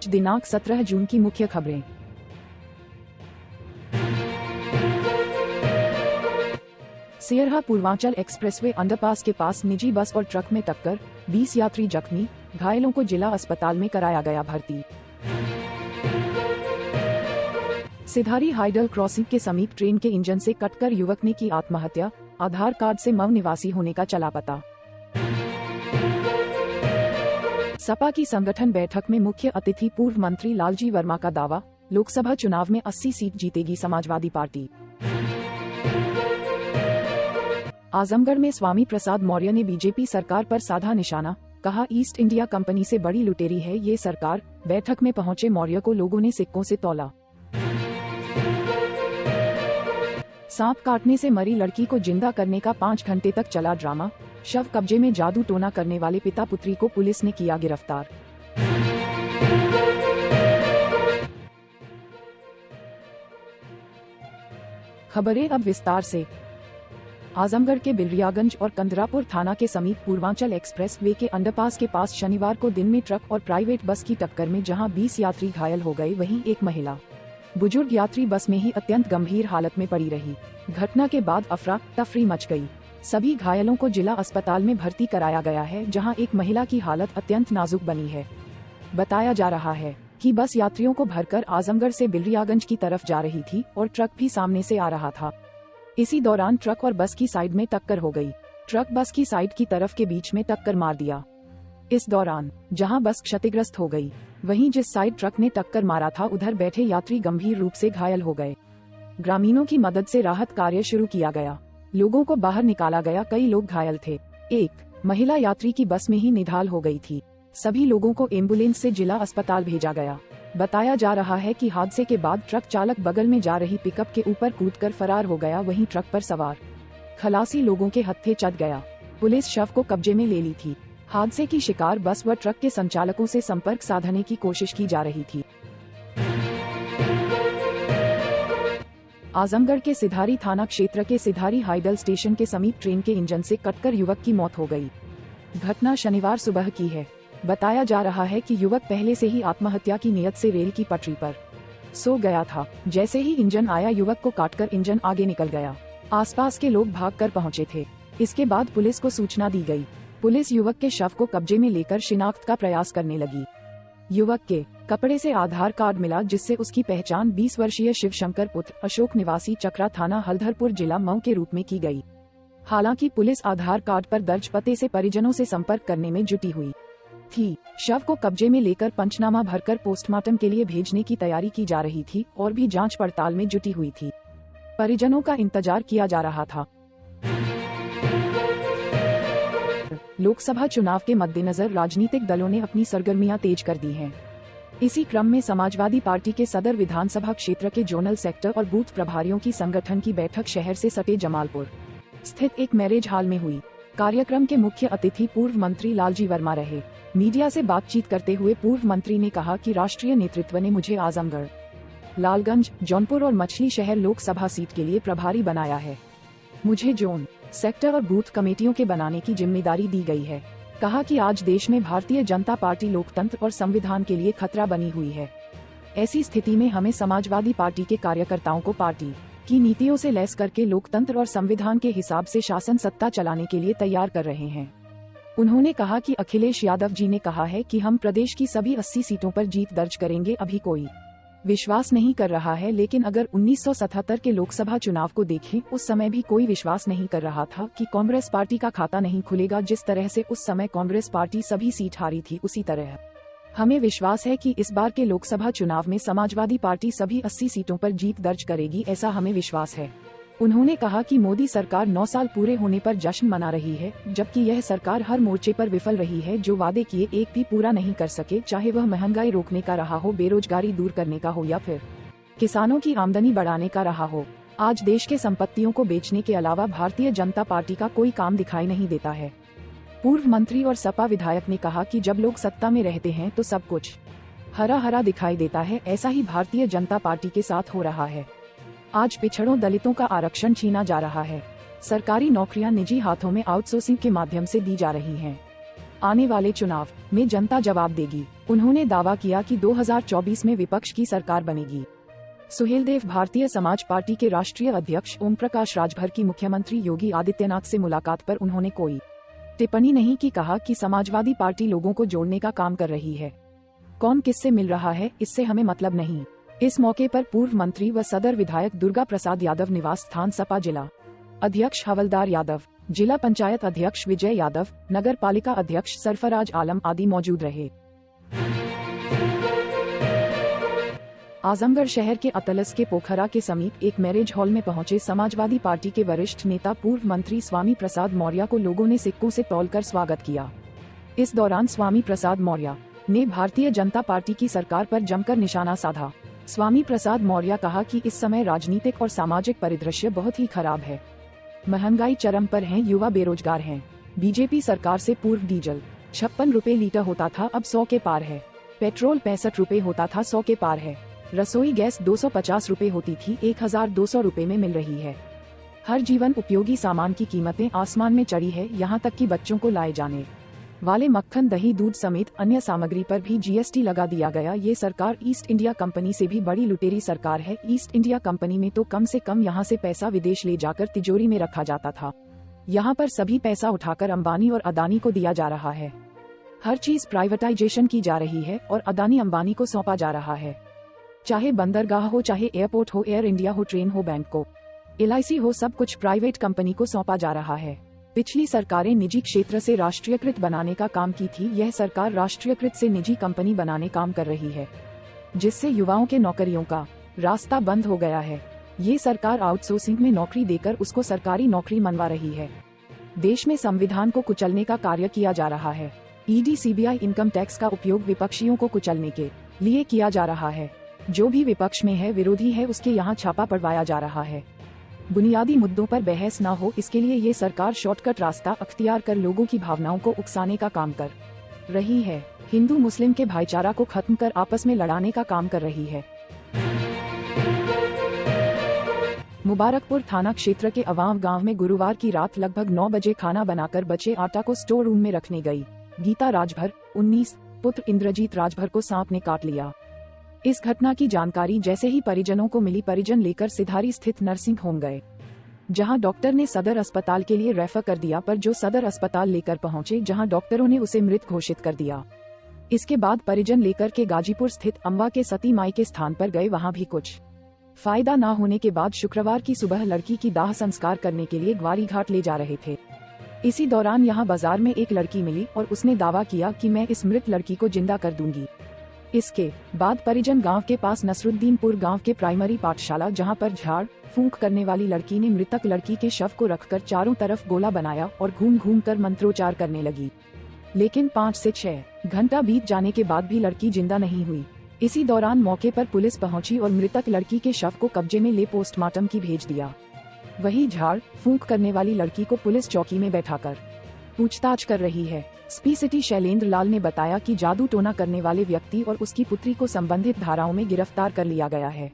आज दिनांक 17 जून की मुख्य खबरें। सियरहा पूर्वांचल एक्सप्रेसवे अंडरपास के पास निजी बस और ट्रक में टक्कर, 20 यात्री जख्मी, घायलों को जिला अस्पताल में कराया गया भर्ती। सिधारी हाइडल क्रॉसिंग के समीप ट्रेन के इंजन से कटकर युवक ने की आत्महत्या, आधार कार्ड से मऊ निवासी होने का चला पता। सपा की संगठन बैठक में मुख्य अतिथि पूर्व मंत्री लालजी वर्मा का दावा, लोकसभा चुनाव में 80 सीट जीतेगी समाजवादी पार्टी। आजमगढ़ में स्वामी प्रसाद मौर्य ने बीजेपी सरकार पर साधा निशाना, कहा ईस्ट इंडिया कंपनी से बड़ी लुटेरी है ये सरकार। बैठक में पहुंचे मौर्य को लोगों ने सिक्कों से तौला। सांप काटने से मरी लड़की को जिंदा करने का 5 घंटे तक चला ड्रामा, शव कब्जे में जादू टोना करने वाले पिता पुत्री को पुलिस ने किया गिरफ्तार। खबरें अब विस्तार से। आजमगढ़ के बिलरियागंज और कंदरापुर थाना के समीप पूर्वांचल एक्सप्रेस वे के अंडरपास के पास शनिवार को दिन में ट्रक और प्राइवेट बस की टक्कर में जहां 20 यात्री घायल हो गए, वहीं एक महिला बुजुर्ग यात्री बस में ही अत्यंत गंभीर हालत में पड़ी रही। घटना के बाद अफरा तफरी मच गई। सभी घायलों को जिला अस्पताल में भर्ती कराया गया है, जहां एक महिला की हालत अत्यंत नाजुक बनी है। बताया जा रहा है कि बस यात्रियों को भरकर आजमगढ़ से बिलरियागंज की तरफ जा रही थी और ट्रक भी सामने से आ रहा था। इसी दौरान ट्रक और बस की साइड में टक्कर हो गई। ट्रक बस की साइड की तरफ के बीच में टक्कर मार दिया। इस दौरान जहां बस क्षतिग्रस्त हो गई, वहीं जिस साइड ट्रक ने टक्कर मारा था उधर बैठे यात्री गंभीर रूप से घायल हो गए। ग्रामीणों की मदद से राहत कार्य शुरू किया गया। लोगों को बाहर निकाला गया। कई लोग घायल थे। एक महिला यात्री की बस में ही निढाल हो गई थी। सभी लोगों को एम्बुलेंस से जिला अस्पताल भेजा गया। बताया जा रहा है कि हादसे के बाद ट्रक चालक बगल में जा रही पिकअप के ऊपर कूदकर फरार हो गया, वहीं ट्रक पर सवार खलासी लोगों के हत्थे चढ़ गया। पुलिस शव को कब्जे में ले ली थी। हादसे की शिकार बस व ट्रक के संचालकों से संपर्क साधने की कोशिश की जा रही थी। आजमगढ़ के सिधारी थाना क्षेत्र के सिधारी हाइडल स्टेशन के समीप ट्रेन के इंजन से कटकर युवक की मौत हो गई। घटना शनिवार सुबह की है। बताया जा रहा है कि युवक पहले से ही आत्महत्या की नियत से रेल की पटरी पर सो गया था। जैसे ही इंजन आया, युवक को काटकर इंजन आगे निकल गया। आसपास के लोग भागकर पहुंचे थे। इसके बाद पुलिस को सूचना दी गई। पुलिस युवक के शव को कब्जे में लेकर शिनाख्त का प्रयास करने लगी। युवक के कपड़े से आधार कार्ड मिला, जिससे उसकी पहचान 20 वर्षीय शिवशंकर पुत्र अशोक निवासी चकरा थाना हल्धरपुर जिला मऊ के रूप में की गई। हालांकि पुलिस आधार कार्ड पर दर्ज पते से परिजनों से संपर्क करने में जुटी हुई थी। शव को कब्जे में लेकर पंचनामा भरकर पोस्टमार्टम के लिए भेजने की तैयारी की जा रही थी और भी जांच पड़ताल में जुटी हुई थी। परिजनों का इंतजार किया जा रहा था। लोकसभा चुनाव के मद्देनजर राजनीतिक दलों ने अपनी सरगर्मियां तेज कर दी हैं। इसी क्रम में समाजवादी पार्टी के सदर विधानसभा क्षेत्र के जोनल सेक्टर और बूथ प्रभारियों की संगठन की बैठक शहर से सटे जमालपुर स्थित एक मैरिज हॉल में हुई। कार्यक्रम के मुख्य अतिथि पूर्व मंत्री लालजी वर्मा रहे। मीडिया से बातचीत करते हुए पूर्व मंत्री ने कहा कि राष्ट्रीय नेतृत्व ने मुझे आजमगढ़, लालगंज, जौनपुर और मछली शहर लोकसभा सीट के लिए प्रभारी बनाया है। मुझे जोन, सेक्टर और बूथ कमेटियों के बनाने की जिम्मेदारी दी गई है। कहा कि आज देश में भारतीय जनता पार्टी लोकतंत्र और संविधान के लिए खतरा बनी हुई है। ऐसी स्थिति में हमें समाजवादी पार्टी के कार्यकर्ताओं को पार्टी की नीतियों से लैस करके लोकतंत्र और संविधान के हिसाब से शासन सत्ता चलाने के लिए तैयार कर रहे हैं। उन्होंने कहा कि अखिलेश यादव जी ने कहा है कि हम प्रदेश की सभी 80 सीटों पर जीत दर्ज करेंगे। अभी कोई विश्वास नहीं कर रहा है, लेकिन अगर 1977 के लोकसभा चुनाव को देखें, उस समय भी कोई विश्वास नहीं कर रहा था कि कांग्रेस पार्टी का खाता नहीं खुलेगा। जिस तरह से उस समय कांग्रेस पार्टी सभी सीट हारी थी, उसी तरह हमें विश्वास है कि इस बार के लोकसभा चुनाव में समाजवादी पार्टी सभी 80 सीटों पर जीत दर्ज करेगी, ऐसा हमें विश्वास है। उन्होंने कहा कि मोदी सरकार 9 साल पूरे होने पर जश्न मना रही है, जबकि यह सरकार हर मोर्चे पर विफल रही है। जो वादे किए एक भी पूरा नहीं कर सके, चाहे वह महंगाई रोकने का रहा हो, बेरोजगारी दूर करने का हो या फिर किसानों की आमदनी बढ़ाने का रहा हो। आज देश के संपत्तियों को बेचने के अलावा भारतीय जनता पार्टी का कोई काम दिखाई नहीं देता है। पूर्व मंत्री और सपा विधायक ने कहा कि जब लोग सत्ता में रहते हैं तो सब कुछ हरा हरा दिखाई देता है। ऐसा ही भारतीय जनता पार्टी के साथ हो रहा है। आज पिछड़ों दलितों का आरक्षण छीना जा रहा है। सरकारी नौकरियां निजी हाथों में आउटसोर्सिंग के माध्यम से दी जा रही हैं। आने वाले चुनाव में जनता जवाब देगी। उन्होंने दावा किया कि 2024 में विपक्ष की सरकार बनेगी। सुहेलदेव भारतीय समाज पार्टी के राष्ट्रीय अध्यक्ष ओम प्रकाश राजभर की मुख्यमंत्री योगी आदित्यनाथ से मुलाकात पर उन्होंने कोई टिप्पणी नहीं की। कहा कि समाजवादी पार्टी लोगों को जोड़ने का काम कर रही है, कौन किससे मिल रहा है इससे हमें मतलब नहीं। इस मौके पर पूर्व मंत्री व सदर विधायक दुर्गा प्रसाद यादव, निवास स्थान सपा जिला अध्यक्ष हवलदार यादव, जिला पंचायत अध्यक्ष विजय यादव, नगर पालिका अध्यक्ष सरफराज आलम आदि मौजूद रहे। आजमगढ़ शहर के अतलस के पोखरा के समीप एक मैरिज हॉल में पहुंचे समाजवादी पार्टी के वरिष्ठ नेता पूर्व मंत्री स्वामी प्रसाद मौर्य को लोगों ने सिक्कों से तौलकर स्वागत किया। इस दौरान स्वामी प्रसाद मौर्य ने भारतीय जनता पार्टी की सरकार पर जमकर निशाना साधा। स्वामी प्रसाद मौर्य कहा कि इस समय राजनीतिक और सामाजिक परिदृश्य बहुत ही खराब है। महंगाई चरम पर है, युवा बेरोजगार हैं। बीजेपी सरकार से पूर्व डीजल 56 रुपए लीटर होता था, अब 100 के पार है। पेट्रोल 65 रुपए होता था, 100 के पार है। रसोई गैस 250 रुपए होती थी, 1200 रुपए में मिल रही है। हर जीवन उपयोगी सामान की कीमतें आसमान में चढ़ी है। यहाँ तक कि बच्चों को लाए जाने वाले मक्खन, दही, दूध समेत अन्य सामग्री पर भी जीएसटी लगा दिया गया। ये सरकार ईस्ट इंडिया कंपनी से भी बड़ी लुटेरी सरकार है। ईस्ट इंडिया कंपनी में तो कम से कम यहाँ से पैसा विदेश ले जाकर तिजोरी में रखा जाता था। यहाँ पर सभी पैसा उठाकर अंबानी और अदानी को दिया जा रहा है। हर चीज प्राइवेटाइजेशन की जा रही है और अदानी अंबानी को सौंपा जा रहा है। चाहे बंदरगाह हो, चाहे एयरपोर्ट हो, एयर इंडिया हो, ट्रेन हो, बैंक को, LIC हो, सब कुछ प्राइवेट कंपनी को सौंपा जा रहा है। पिछली सरकारें निजी क्षेत्र से राष्ट्रीयकृत बनाने का काम की थी। यह सरकार राष्ट्रीयकृत से निजी कंपनी बनाने काम कर रही है, जिससे युवाओं के नौकरियों का रास्ता बंद हो गया है। ये सरकार आउटसोर्सिंग में नौकरी देकर उसको सरकारी नौकरी मनवा रही है। देश में संविधान को कुचलने का कार्य किया जा रहा है। ED, CBI, इनकम टैक्स का उपयोग विपक्षियों को कुचलने के लिए किया जा रहा है। जो भी विपक्ष में है, विरोधी है, उसके यहाँ छापा पड़वाया जा रहा है। बुनियादी मुद्दों पर बहस न हो, इसके लिए ये सरकार शॉर्टकट रास्ता अख्तियार कर लोगों की भावनाओं को उकसाने का काम कर रही है। हिंदू मुस्लिम के भाईचारा को खत्म कर आपस में लड़ाने का काम कर रही है। मुबारकपुर थाना क्षेत्र के अवाम गांव में गुरुवार की रात लगभग 9 बजे खाना बनाकर बचे आटा को स्टोर रूम में रखने गई गीता राजभर 19 पुत्र इंद्रजीत राजभर को सांप ने काट लिया। इस घटना की जानकारी जैसे ही परिजनों को मिली, परिजन लेकर सिधारी स्थित नर्सिंग होम गए, जहां डॉक्टर ने सदर अस्पताल के लिए रेफर कर दिया, पर जो सदर अस्पताल लेकर पहुंचे, जहां डॉक्टरों ने उसे मृत घोषित कर दिया। इसके बाद परिजन लेकर के गाजीपुर स्थित अम्बा के सती माई के स्थान पर गए। वहां भी कुछ फायदा न होने के बाद शुक्रवार की सुबह लड़की की दाह संस्कार करने के लिए ग्वारी घाट ले जा रहे थे। इसी दौरान यहां बाजार में एक लड़की मिली और उसने दावा किया कि मैं इस मृत लड़की को जिंदा कर दूंगी। इसके बाद परिजन गांव के पास नसरुद्दीनपुर गांव के प्राइमरी पाठशाला, जहां पर झाड़ फूंक करने वाली लड़की ने मृतक लड़की के शव को रखकर चारों तरफ गोला बनाया और घूम घूम कर मंत्रोच्चार करने लगी। लेकिन 5 से 6 घंटा बीत जाने के बाद भी लड़की जिंदा नहीं हुई। इसी दौरान मौके पर पुलिस पहुंची और मृतक लड़की के शव को कब्जे में ले पोस्टमार्टम की भेज दिया। वही झाड़ फूंक करने वाली लड़की को पुलिस चौकी में बैठाकर पूछताछ कर रही है। SP सिटी शैलेंद्र लाल ने बताया कि जादू टोना करने वाले व्यक्ति और उसकी पुत्री को संबंधित धाराओं में गिरफ्तार कर लिया गया है।